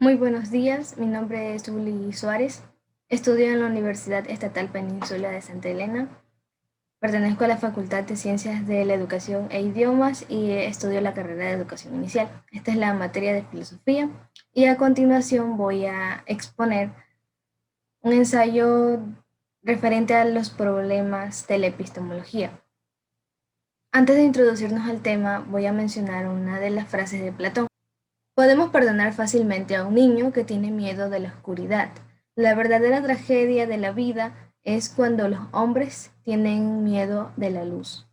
Muy buenos días, mi nombre es Juli Suárez, estudio en la Universidad Estatal Península de Santa Elena, pertenezco a la Facultad de Ciencias de la Educación e Idiomas y estudio la carrera de Educación Inicial. Esta es la materia de filosofía y a continuación voy a exponer un ensayo referente a los problemas de la epistemología. Antes de introducirnos al tema, voy a mencionar una de las frases de Platón. Podemos perdonar fácilmente a un niño que tiene miedo de la oscuridad. La verdadera tragedia de la vida es cuando los hombres tienen miedo de la luz.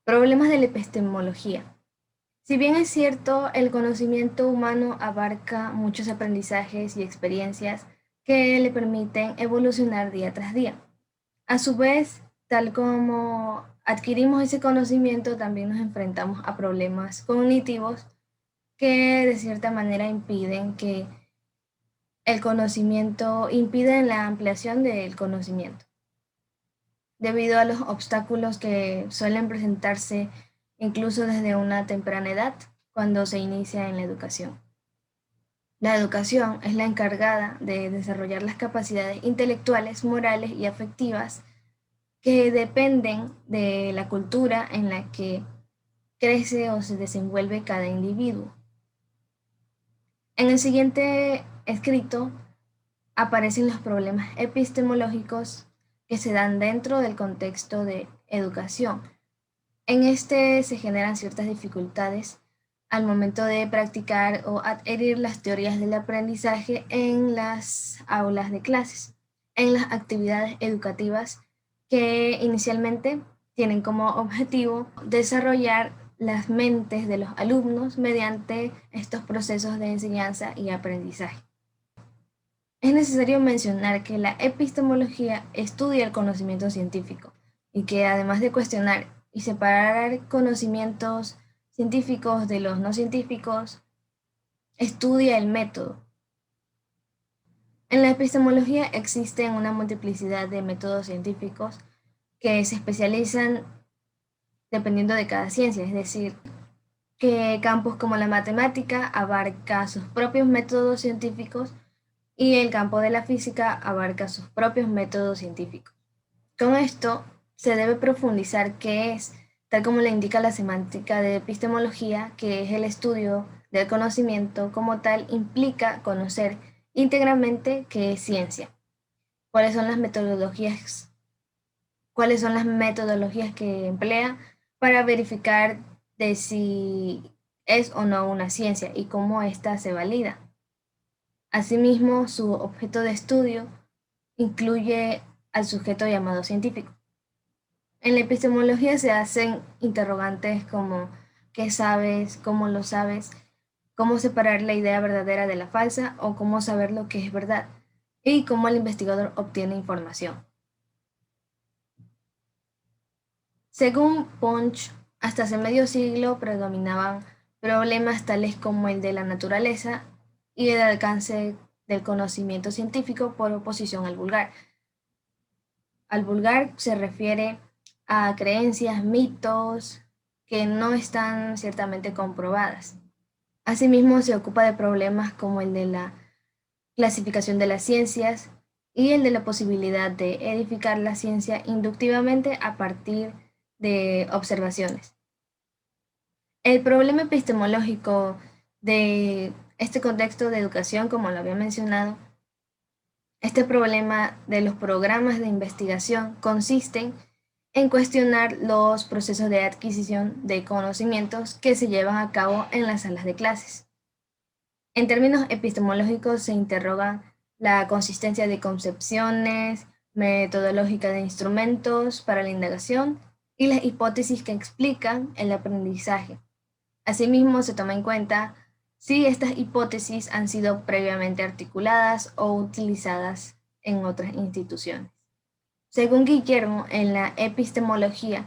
Problemas de la epistemología. Si bien es cierto, el conocimiento humano abarca muchos aprendizajes y experiencias que le permiten evolucionar día tras día. A su vez, tal como adquirimos ese conocimiento, también nos enfrentamos a problemas cognitivos que de cierta manera impiden que el conocimiento, impiden la ampliación del conocimiento, debido a los obstáculos que suelen presentarse incluso desde una temprana edad cuando se inicia en la educación. La educación es la encargada de desarrollar las capacidades intelectuales, morales y afectivas que dependen de la cultura en la que crece o se desenvuelve cada individuo. En el siguiente escrito aparecen los problemas epistemológicos que se dan dentro del contexto de educación. En este se generan ciertas dificultades al momento de practicar o adherir las teorías del aprendizaje en las aulas de clases, en las actividades educativas que inicialmente tienen como objetivo desarrollar las mentes de los alumnos mediante estos procesos de enseñanza y aprendizaje. Es necesario mencionar que la epistemología estudia el conocimiento científico y que además de cuestionar y separar conocimientos científicos de los no científicos, estudia el método. En la epistemología existen una multiplicidad de métodos científicos que se especializan dependiendo de cada ciencia, es decir, que campos como la matemática abarca sus propios métodos científicos y el campo de la física abarca sus propios métodos científicos. Con esto se debe profundizar qué es, tal como le indica la semántica de epistemología, que es el estudio del conocimiento como tal, implica conocer íntegramente qué es ciencia, cuáles son las metodologías, cuáles son las metodologías que emplea para verificar de si es o no una ciencia y cómo ésta se valida. Asimismo, su objeto de estudio incluye al sujeto llamado científico. En la epistemología se hacen interrogantes como ¿qué sabes? ¿Cómo lo sabes? ¿Cómo separar la idea verdadera de la falsa? ¿O cómo saber lo que es verdad? Y cómo el investigador obtiene información. Según Punch, hasta hace medio siglo predominaban problemas tales como el de la naturaleza y el alcance del conocimiento científico por oposición al vulgar. Al vulgar se refiere a creencias, mitos que no están ciertamente comprobadas. Asimismo, se ocupa de problemas como el de la clasificación de las ciencias y el de la posibilidad de edificar la ciencia inductivamente a partir de observaciones. El problema epistemológico de este contexto de educación, como lo había mencionado, este problema de los programas de investigación consiste en cuestionar los procesos de adquisición de conocimientos que se llevan a cabo en las salas de clases. En términos epistemológicos se interroga la consistencia de concepciones, metodológica de instrumentos para la indagación y las hipótesis que explican el aprendizaje. Asimismo, se toma en cuenta si estas hipótesis han sido previamente articuladas o utilizadas en otras instituciones. Según Guillermo, en la epistemología,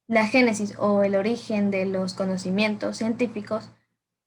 la génesis o el origen de los conocimientos científicos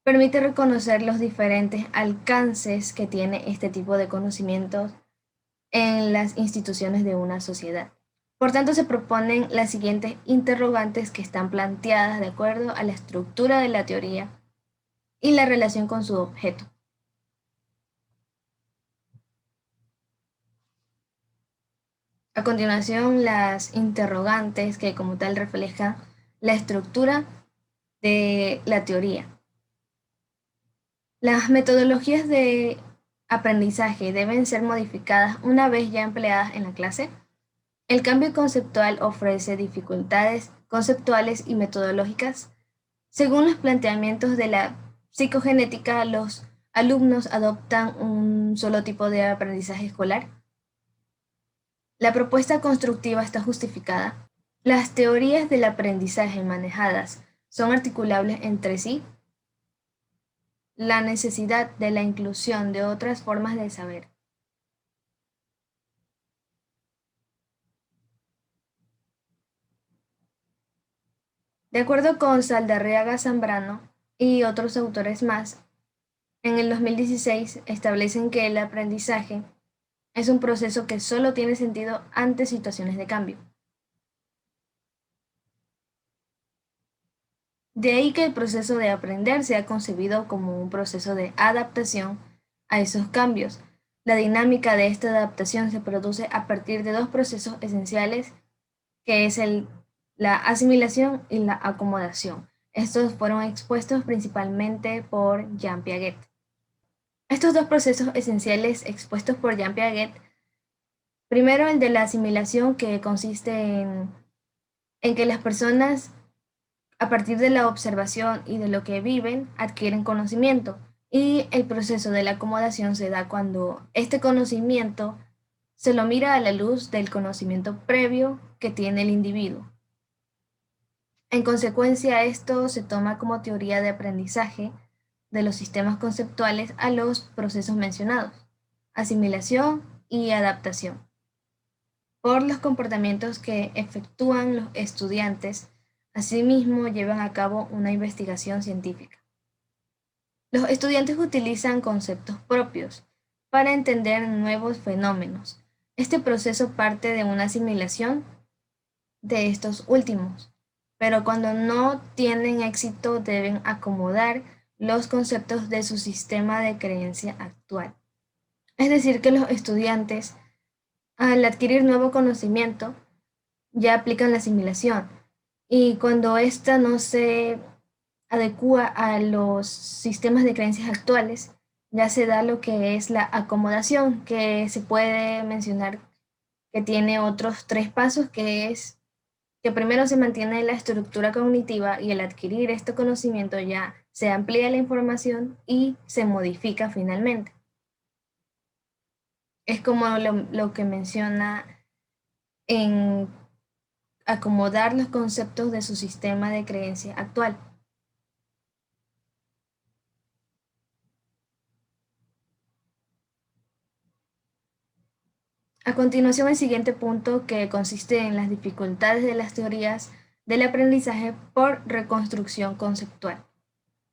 permite reconocer los diferentes alcances que tiene este tipo de conocimientos en las instituciones de una sociedad. Por tanto, se proponen las siguientes interrogantes que están planteadas de acuerdo a la estructura de la teoría y la relación con su objeto. A continuación, las interrogantes que como tal reflejan la estructura de la teoría. Las metodologías de aprendizaje deben ser modificadas una vez ya empleadas en la clase. El cambio conceptual ofrece dificultades conceptuales y metodológicas. Según los planteamientos de la psicogenética, los alumnos adoptan un solo tipo de aprendizaje escolar. La propuesta constructiva está justificada. Las teorías del aprendizaje manejadas son articulables entre sí. La necesidad de la inclusión de otras formas de saber. De acuerdo con Saldarriaga Zambrano y otros autores más, en el 2016 establecen que el aprendizaje es un proceso que solo tiene sentido ante situaciones de cambio. De ahí que el proceso de aprender sea concebido como un proceso de adaptación a esos cambios. La dinámica de esta adaptación se produce a partir de dos procesos esenciales, que es la asimilación y la acomodación. Estos fueron expuestos principalmente por Jean Piaget. Estos dos procesos esenciales expuestos por Jean Piaget, primero el de la asimilación, que consiste en que las personas, a partir de la observación y de lo que viven, adquieren conocimiento. Y el proceso de la acomodación se da cuando este conocimiento se lo mira a la luz del conocimiento previo que tiene el individuo. En consecuencia, esto se toma como teoría de aprendizaje de los sistemas conceptuales a los procesos mencionados, asimilación y adaptación, por los comportamientos que efectúan los estudiantes. Asimismo, llevan a cabo una investigación científica. Los estudiantes utilizan conceptos propios para entender nuevos fenómenos. Este proceso parte de una asimilación de estos últimos, pero cuando no tienen éxito deben acomodar los conceptos de su sistema de creencia actual. Es decir, que los estudiantes, al adquirir nuevo conocimiento, ya aplican la asimilación, y cuando ésta no se adecua a los sistemas de creencias actuales, ya se da lo que es la acomodación, que se puede mencionar que tiene otros tres pasos, que es que primero se mantiene la estructura cognitiva y al adquirir este conocimiento ya se amplía la información y se modifica finalmente. Es como lo que menciona en acomodar los conceptos de su sistema de creencia actual. A continuación, el siguiente punto, que consiste en las dificultades de las teorías del aprendizaje por reconstrucción conceptual.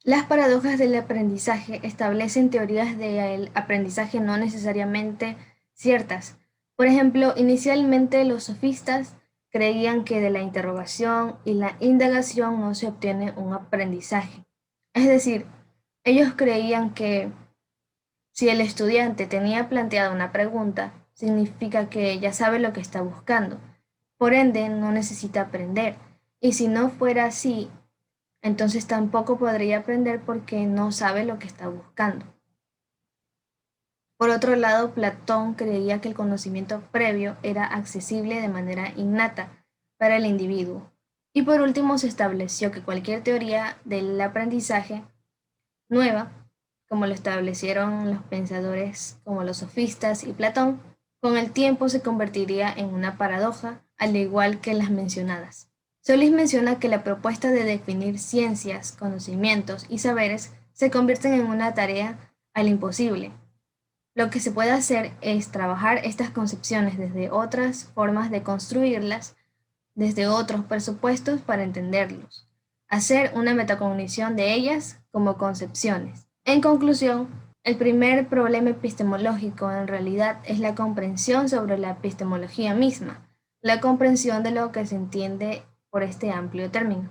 Las paradojas del aprendizaje establecen teorías del aprendizaje no necesariamente ciertas. Por ejemplo, inicialmente los sofistas creían que de la interrogación y la indagación no se obtiene un aprendizaje. Es decir, ellos creían que si el estudiante tenía planteada una pregunta, significa que ya sabe lo que está buscando. Por ende, no necesita aprender. Y si no fuera así, entonces tampoco podría aprender porque no sabe lo que está buscando. Por otro lado, Platón creía que el conocimiento previo era accesible de manera innata para el individuo. Y por último, se estableció que cualquier teoría del aprendizaje nueva, como lo establecieron los pensadores como los sofistas y Platón, con el tiempo se convertiría en una paradoja, al igual que las mencionadas. Solis menciona que la propuesta de definir ciencias, conocimientos y saberes se convierten en una tarea al imposible. Lo que se puede hacer es trabajar estas concepciones desde otras formas de construirlas, desde otros presupuestos para entenderlos, hacer una metacognición de ellas como concepciones. En conclusión, el primer problema epistemológico en realidad es la comprensión sobre la epistemología misma. la comprensión de lo que se entiende por este amplio término.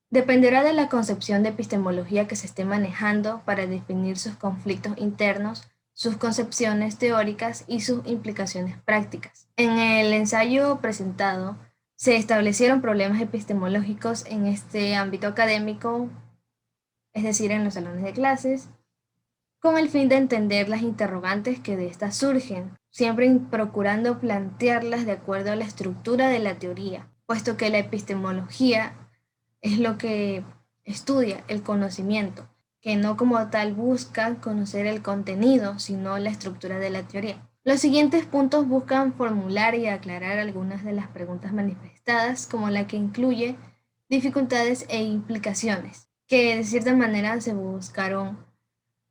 Dependerá de la concepción de epistemología que se esté manejando para definir sus conflictos internos, sus concepciones teóricas y sus implicaciones prácticas. En el ensayo presentado, se establecieron problemas epistemológicos en este ámbito académico, es decir, en los salones de clases, con el fin de entender las interrogantes que de estas surgen, siempre procurando plantearlas de acuerdo a la estructura de la teoría, puesto que la epistemología es lo que estudia el conocimiento, que no como tal busca conocer el contenido, sino la estructura de la teoría. Los siguientes puntos buscan formular y aclarar algunas de las preguntas manifestadas, como la que incluye dificultades e implicaciones, que de cierta manera se buscaron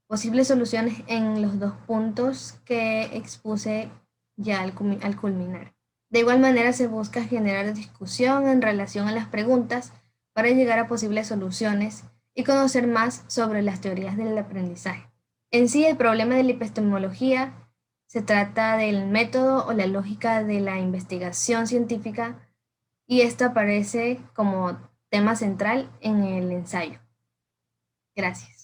posibles soluciones en los dos puntos que expuse ya al culminar. De igual manera se busca generar discusión en relación a las preguntas para llegar a posibles soluciones y conocer más sobre las teorías del aprendizaje. En sí, el problema de la epistemología se trata del método o la lógica de la investigación científica y esta aparece como tema central en el ensayo. Gracias.